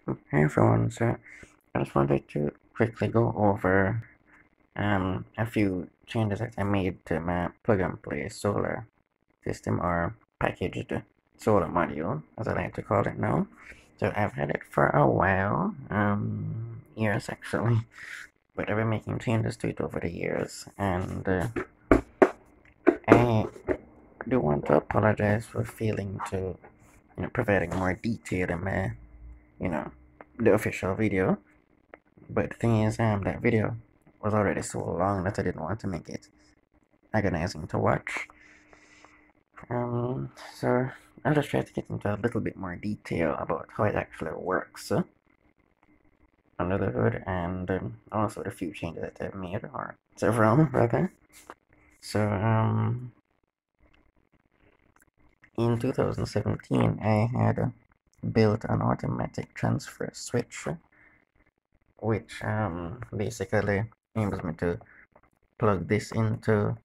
Hey everyone, so I just wanted to quickly go over a few changes that I made to my plug-and-play solar system, or packaged solar module, as I like to call it now. So I've had it for a while, years actually, but I've been making changes to it over the years, and I do want to apologize for failing to, providing more detail in my, you know, the official video. But the thing is, that video was already so long that I didn't want to make it agonizing to watch. So I'll just try to get into a little bit more detail about how it actually works under the hood, and also the few changes that I've made, or several rather. So in 2017, I had built an automatic transfer switch, which basically enables me to plug this into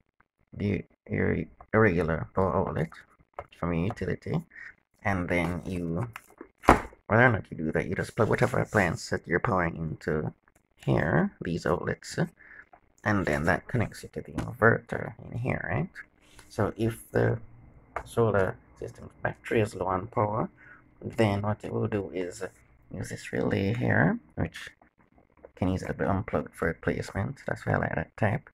the irregular power outlet from your utility, and then whether or not you do that, you just plug whatever appliance that you're powering into here, these outlets, and then that connects you to the inverter in here, right? So if the solar system's battery is low on power, then what it will do is use this relay here, which can easily be unplugged for replacement. That's why I like that type.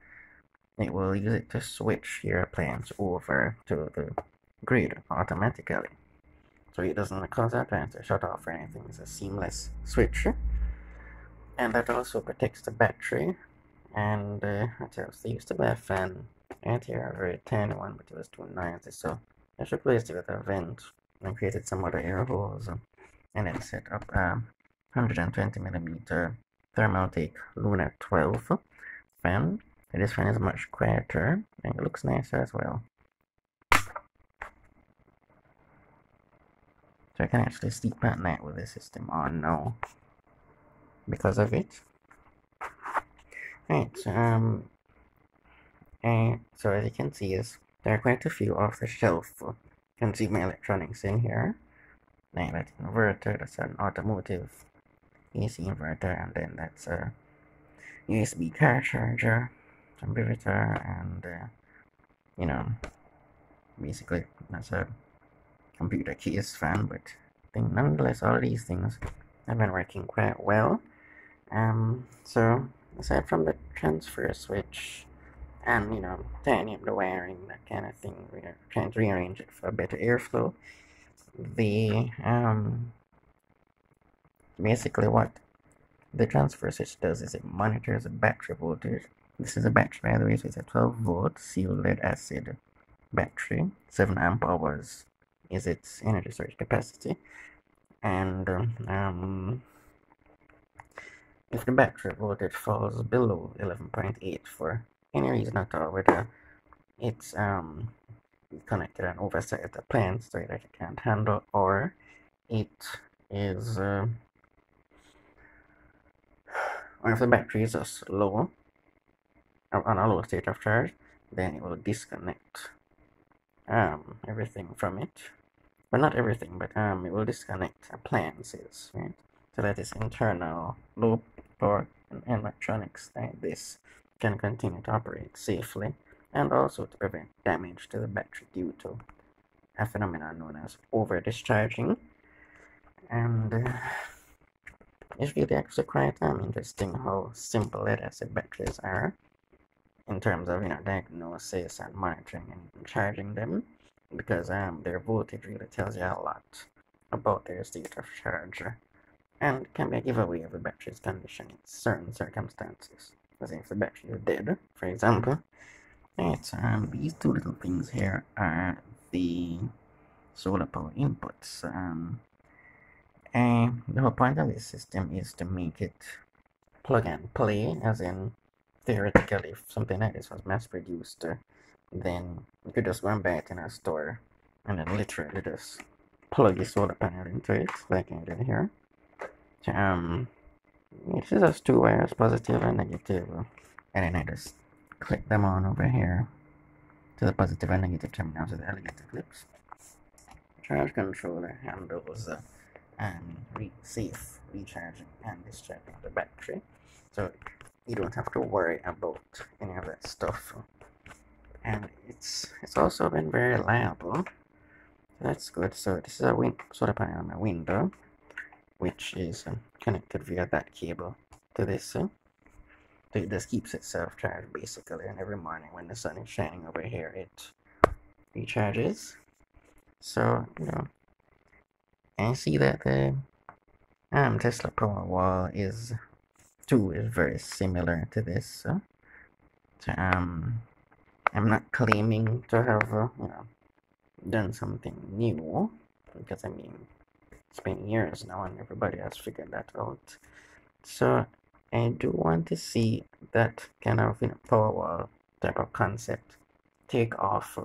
It will use it to switch your appliance over to the grid automatically. So it doesn't cause our appliance to shut off or anything. It's a seamless switch. And that also protects the battery. And what else? They used to buy a fan right here, a very tiny one, but it was too noisy. So I replaced it with a vent and created some other air holes. And then set up a 120mm Thermaltake Luna 12 fan. And this fan is much quieter and it looks nicer as well. So I can actually sleep at night with the system on now because of it. Right, so as you can see, there are quite a few off-the-shelf consumer electronics in here. Like that inverter, that's an automotive AC inverter, and then that's a USB car charger, computer, and basically that's a computer case fan. But I think nonetheless, all of these things have been working quite well. So aside from the transfer switch and tightening up the wiring, that kind of thing, we're trying to rearrange it for better airflow. The basically what the transfer switch does is it monitors the battery voltage. This is a battery, by the way, so it's a 12-volt sealed lead acid battery. 7 amp hours is its energy storage capacity, and if the battery voltage falls below 11.8 for any reason at all, whether it's connected an oversized appliance so that it can't handle, or it is or if the battery is just low, on a low state of charge, then it will disconnect everything from it. Well, not everything, but it will disconnect appliances, right? So that is internal low power electronics like this can continue to operate safely, and also to prevent damage to the battery due to a phenomenon known as over discharging. And it's really actually quite interesting how simple lead acid batteries are in terms of diagnosis and monitoring and charging them, because their voltage really tells you a lot about their state of charge, and can be a giveaway of the battery's condition in certain circumstances, as if the battery is dead, for example. Right, these two little things here are the solar power inputs, and the whole point of this system is to make it plug and play, as in theoretically, if something like this was mass produced, then you could just go and buy it in a store and then literally just plug your solar panel into it, like I did here. So, this is just two wires, positive and negative, and then I just click them on over here to the positive and negative terminals with the alligator clips. Charge controller handles read safe recharging and discharging the battery, so you don't have to worry about any of that stuff. And it's also been very reliable. That's good. So this is a solar panel on my window, which is connected via that cable to this. So it just keeps itself charged basically, and every morning when the sun is shining over here, it recharges. So I see that the Tesla Powerwall is very similar to this. So I'm not claiming to have done something new, because I mean it's been years now and everybody has figured that out. So I do want to see that kind of Powerwall type of concept take off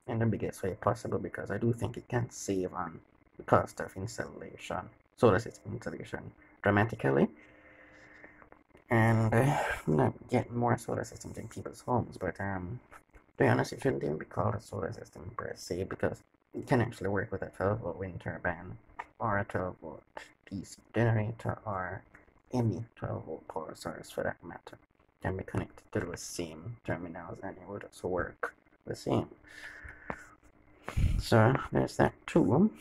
in the biggest way possible, because I do think it can save on the cost of installation, solar system installation, dramatically, and get more solar systems in people's homes. But to be honest, it shouldn't even be called a solar system per se, because it can actually work with a 12-volt wind turbine or a 12-volt DC generator or any 12-volt power source for that matter. Can be connected to the same terminals and it would also work the same. So there's that too.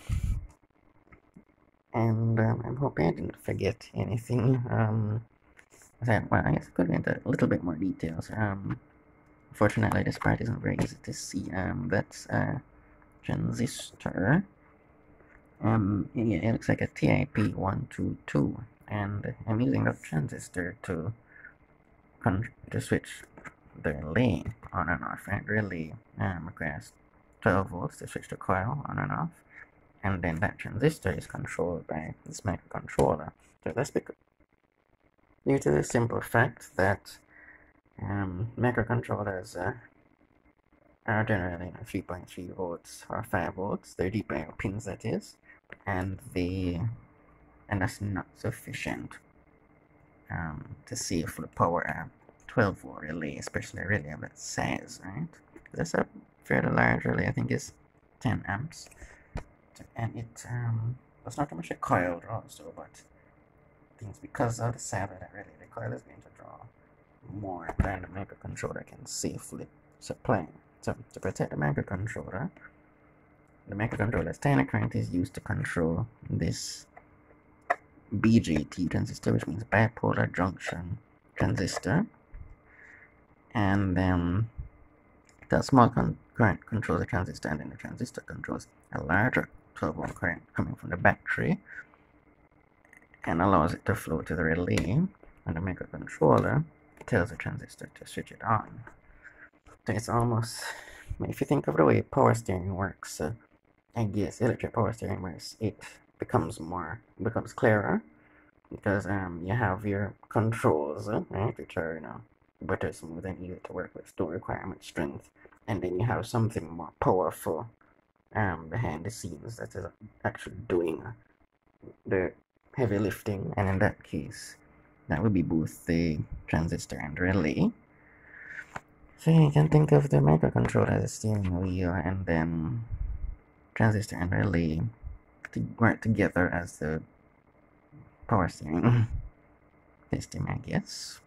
And I'm hoping I didn't forget anything. Well, I guess I could go into a little bit more details. Unfortunately, this part isn't very easy to see. That's a transistor. Yeah, it looks like a TIP122, and I'm using that transistor to switch the relay on and off. And relay requires 12 volts to switch the coil on and off, and then that transistor is controlled by this microcontroller. So that's because due to the simple fact that microcontrollers are generally 3.3 volts or 5 volts. They're deep pins, that is, and that's not sufficient to safely power a 12-volt relay, especially a relay of that size, right? That's a fairly large relay. I think it's 10 amps, and it's not too much coiled also, but things because of the size of that relay, the coil is going to draw more than the microcontroller can safely supply. So to protect the microcontroller's tiny current is used to control this BJT transistor, which means bipolar junction transistor, and then the small current controls the transistor, and then the transistor controls a larger 12-volt current coming from the battery and allows it to flow to the relay, and the microcontroller tells the transistor to switch it on. So it's almost, if you think of the way power steering works, I guess electric power steering works, it becomes clearer, because you have your controls, right, which are butter smooth and easy to work with, don't require much strength, and then you have something more powerful behind the scenes that is actually doing the heavy lifting, and in that case that would be both the transistor and relay. So you can think of the microcontroller as a steering wheel, and then transistor and relay to work together as the power steering system, I guess.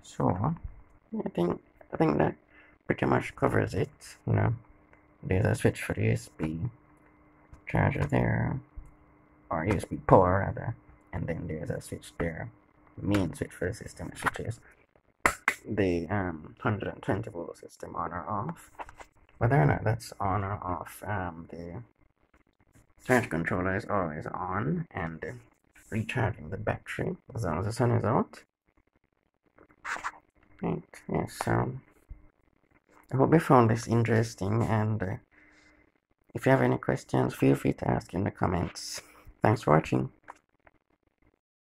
So I think that pretty much covers it. There's a switch for the USB charger there, or USB power rather, and then there's a switch there, main switch for the system, which switches the 120 volt system on or off. Whether or not that's on or off, the charge controller is always on and recharging the battery as long as the sun is out. Right, yes, I hope you found this interesting, and if you have any questions, feel free to ask in the comments. Thanks for watching.